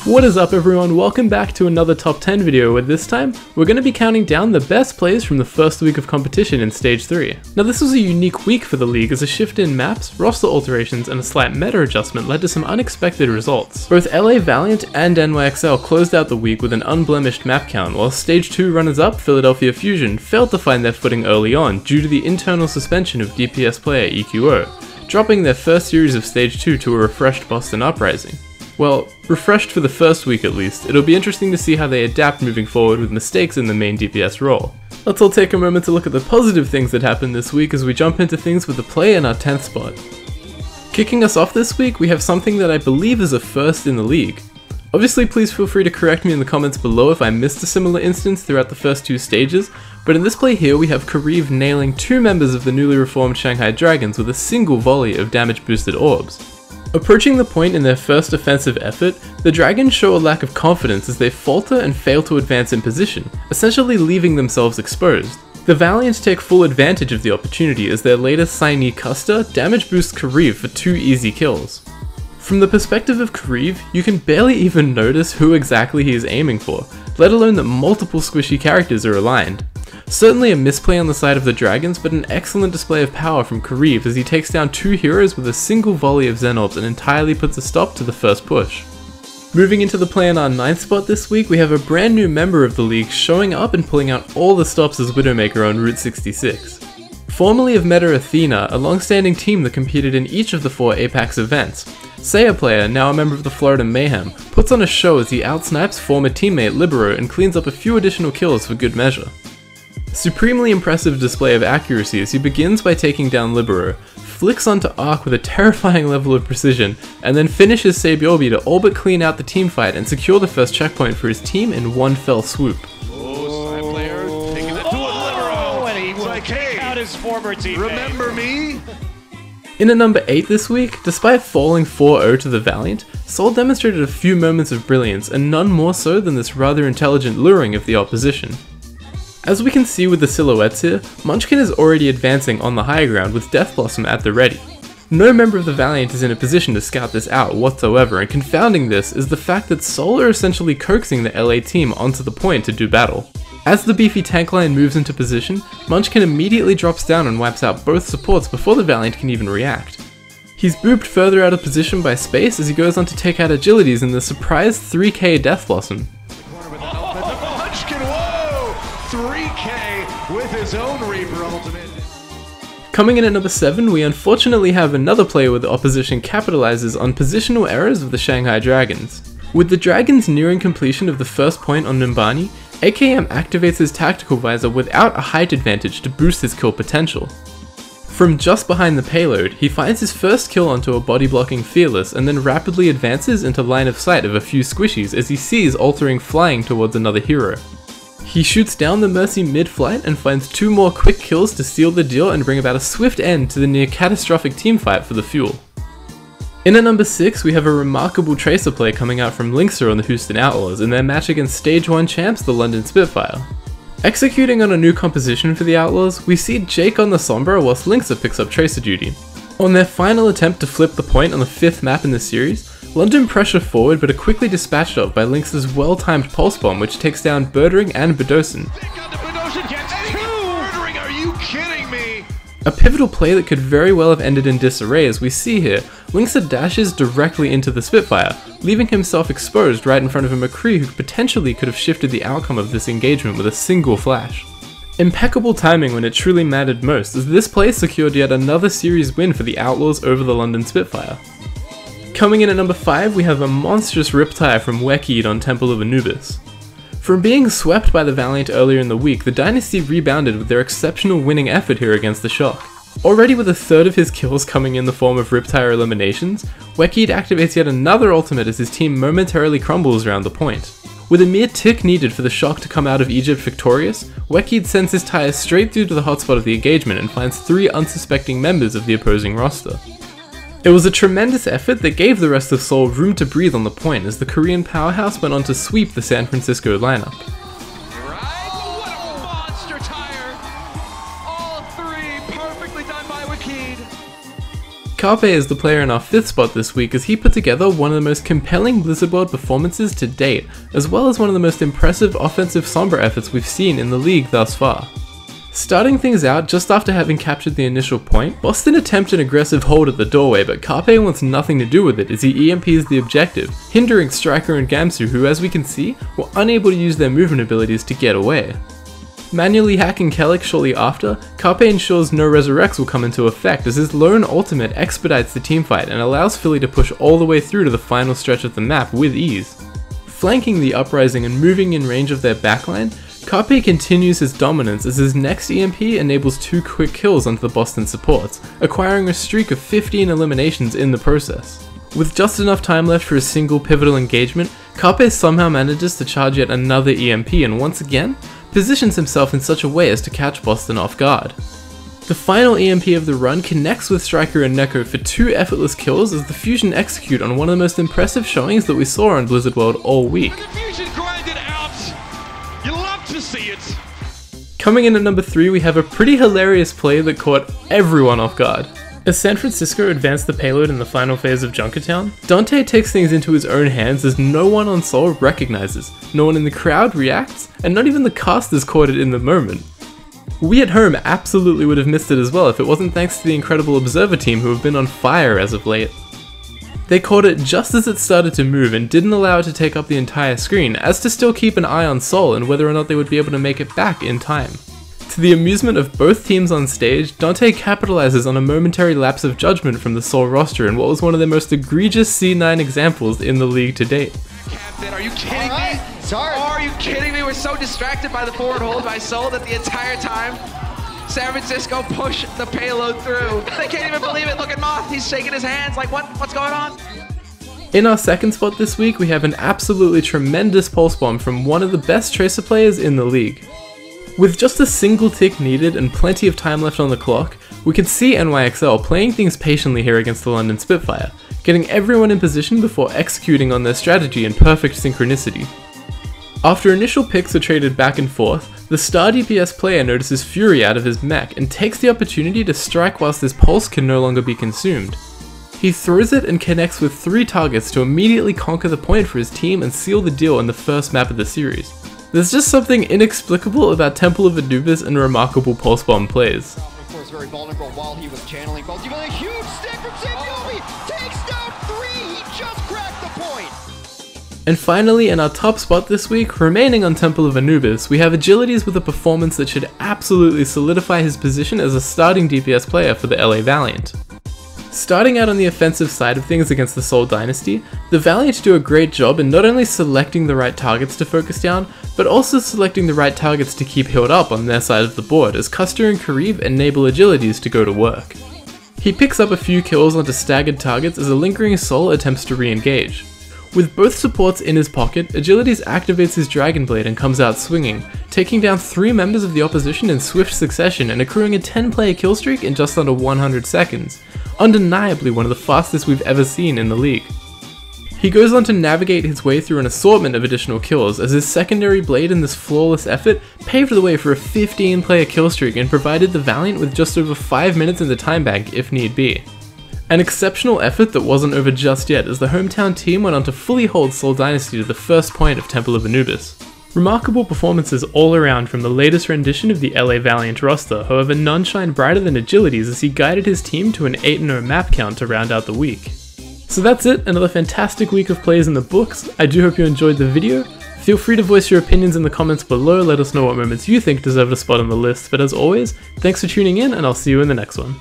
What is up everyone, welcome back to another top 10 video where this time, we're going to be counting down the best plays from the first week of competition in Stage 3. Now this was a unique week for the league as a shift in maps, roster alterations, and a slight meta adjustment led to some unexpected results. Both LA Valiant and NYXL closed out the week with an unblemished map count, while Stage 2 runners-up Philadelphia Fusion failed to find their footing early on due to the internal suspension of DPS player EQO, dropping their first series of Stage 2 to a refreshed Boston Uprising. Well, refreshed for the first week at least, it'll be interesting to see how they adapt moving forward with mistakes in the main DPS role. Let's all take a moment to look at the positive things that happened this week as we jump into things with the play in our 10th spot. Kicking us off this week, we have something that I believe is a first in the league. Obviously please feel free to correct me in the comments below if I missed a similar instance throughout the first two stages, but in this play here we have Kariv nailing two members of the newly reformed Shanghai Dragons with a single volley of damage boosted orbs. Approaching the point in their first offensive effort, the Dragons show a lack of confidence as they falter and fail to advance in position, essentially leaving themselves exposed. The Valiant take full advantage of the opportunity as their latest signee Custer damage boosts Kariv for 2 easy kills. From the perspective of Kariv, you can barely even notice who exactly he is aiming for, let alone that multiple squishy characters are aligned. Certainly a misplay on the side of the Dragons, but an excellent display of power from Kariv as he takes down 2 heroes with a single volley of Xenorbs and entirely puts a stop to the first push. Moving into the play in our 9th spot this week, we have a brand new member of the league showing up and pulling out all the stops as Widowmaker on Route 66. Formerly of Meta Athena, a long-standing team that competed in each of the 4 Apex events, Seiya player, now a member of the Florida Mayhem, puts on a show as he outsnipes former teammate Libero and cleans up a few additional kills for good measure. Supremely impressive display of accuracy as he begins by taking down Libero, flicks onto Arc with a terrifying level of precision, and then finishes Sabiobi to all but clean out the teamfight and secure the first checkpoint for his team in one fell swoop. Oh, player taking it to Libero, and he was like, hey, out his former teammate. Remember me? In at number 8 this week, despite falling 4-0 to the Valiant, Sol demonstrated a few moments of brilliance and none more so than this rather intelligent luring of the opposition. As we can see with the silhouettes here, Munchkin is already advancing on the high ground with Death Blossom at the ready. No member of the Valiant is in a position to scout this out whatsoever, and confounding this is the fact that Sol are essentially coaxing the LA team onto the point to do battle. As the beefy tank line moves into position, Munchkin immediately drops down and wipes out both supports before the Valiant can even react. He's booped further out of position by space as he goes on to take out agilities in the surprise 3k Death Blossom. 3k with his own Reaper ultimate. Coming in at number 7, we unfortunately have another player where the opposition capitalizes on positional errors of the Shanghai Dragons. With the Dragons nearing completion of the first point on Nimbani, AKM activates his tactical visor without a height advantage to boost his kill potential. From just behind the payload, he finds his first kill onto a body blocking Fearless and then rapidly advances into line of sight of a few squishies as he sees Altering flying towards another hero. He shoots down the Mercy mid-flight and finds 2 more quick kills to seal the deal and bring about a swift end to the near catastrophic teamfight for the fuel. In at number 6, we have a remarkable Tracer play coming out from Linkser on the Houston Outlaws in their match against Stage 1 champs the London Spitfire. Executing on a new composition for the Outlaws, we see Jake on the Sombra whilst Linkser picks up Tracer duty. On their final attempt to flip the point on the 5th map in the series, London pressure forward but are quickly dispatched of by Lynx's well-timed pulse bomb which takes down Birdring and Bedosin. Are you kidding me? A pivotal play that could very well have ended in disarray as we see here, Lynxer dashes directly into the Spitfire, leaving himself exposed right in front of a McCree who potentially could have shifted the outcome of this engagement with a single flash. Impeccable timing when it truly mattered most as this play secured yet another series win for the Outlaws over the London Spitfire. Coming in at number 5, we have a monstrous riptire from Wekid on Temple of Anubis. From being swept by the Valiant earlier in the week, the Dynasty rebounded with their exceptional winning effort here against the Shock. Already with a third of his kills coming in the form of riptire eliminations, Wekid activates yet another ultimate as his team momentarily crumbles around the point. With a mere tick needed for the Shock to come out of Egypt victorious, Wekid sends his tires straight through to the hotspot of the engagement and finds 3 unsuspecting members of the opposing roster. It was a tremendous effort that gave the rest of Seoul room to breathe on the point as the Korean powerhouse went on to sweep the San Francisco lineup. kid. Carpe is the player in our 5th spot this week as he put together one of the most compelling Blizzard World performances to date, as well as one of the most impressive offensive Sombra efforts we've seen in the league thus far. Starting things out just after having captured the initial point, Boston attempt an aggressive hold at the doorway, but Carpe wants nothing to do with it as he EMPs the objective, hindering Striker and Gamsu, who as we can see, were unable to use their movement abilities to get away. Manually hacking Kellic shortly after, Carpe ensures no resurrects will come into effect as his lone ultimate expedites the teamfight and allows Philly to push all the way through to the final stretch of the map with ease. Flanking the Uprising and moving in range of their backline, Carpe continues his dominance as his next EMP enables 2 quick kills onto the Boston supports, acquiring a streak of 15 eliminations in the process. With just enough time left for a single pivotal engagement, Carpe somehow manages to charge yet another EMP and once again, positions himself in such a way as to catch Boston off guard. The final EMP of the run connects with Striker and Neko for 2 effortless kills as the Fusion execute on one of the most impressive showings that we saw on Blizzard World all week. See it. Coming in at number 3, we have a pretty hilarious play that caught everyone off guard. As San Francisco advanced the payload in the final phase of Junkertown, Dante takes things into his own hands as no one on Seoul recognizes, no one in the crowd reacts, and not even the casters caught it in the moment. We at home absolutely would have missed it as well if it wasn't thanks to the incredible Observer team who have been on fire as of late. They caught it just as it started to move and didn't allow it to take up the entire screen, as to still keep an eye on Seoul and whether or not they would be able to make it back in time. To the amusement of both teams on stage, Dante capitalizes on a momentary lapse of judgment from the Seoul roster in what was one of the most egregious C9 examples in the league to date. Captain, are you kidding me? Sorry. Are you kidding me? We're so distracted by the forward hold by Seoul that the entire time San Francisco pushed the payload through. They can't even believe it. Look at Moth. He's shaking his hands like, what's going on? In our 2nd spot this week, we have an absolutely tremendous pulse bomb from one of the best Tracer players in the league. With just a single tick needed and plenty of time left on the clock, we can see NYXL playing things patiently here against the London Spitfire, getting everyone in position before executing on their strategy in perfect synchronicity. After initial picks are traded back and forth, the star DPS player notices Fury out of his mech and takes the opportunity to strike whilst his pulse can no longer be consumed. He throws it and connects with 3 targets to immediately conquer the point for his team and seal the deal in the first map of the series. There's just something inexplicable about Temple of Anubis and remarkable pulse bomb plays. Of course, very vulnerable while he was channeling pulse. Even a huge stick from Samuel takes down 3. He just cracked the point. And finally, in our top spot this week, remaining on Temple of Anubis, we have Agilities with a performance that should absolutely solidify his position as a starting DPS player for the LA Valiant. Starting out on the offensive side of things against the Seoul Dynasty, the Valiant do a great job in not only selecting the right targets to focus down, but also selecting the right targets to keep healed up on their side of the board as Custer and Karib enable Agilities to go to work. He picks up a few kills onto staggered targets as a lingering Soul attempts to re-engage. With both supports in his pocket, Agilities activates his Dragon Blade and comes out swinging, taking down 3 members of the opposition in swift succession and accruing a 10-player kill streak in just under 100 seconds, undeniably one of the fastest we've ever seen in the league. He goes on to navigate his way through an assortment of additional kills as his secondary blade in this flawless effort paved the way for a 15-player kill streak and provided the Valiant with just over 5 minutes in the time bank if need be. An exceptional effort that wasn't over just yet as the hometown team went on to fully hold Seoul Dynasty to the first point of Temple of Anubis. Remarkable performances all around from the latest rendition of the LA Valiant roster, however none shine brighter than Agilities as he guided his team to an 8-0 map count to round out the week. So that's it, another fantastic week of plays in the books. I do hope you enjoyed the video. Feel free to voice your opinions in the comments below, let us know what moments you think deserve a spot on the list, but as always, thanks for tuning in and I'll see you in the next one.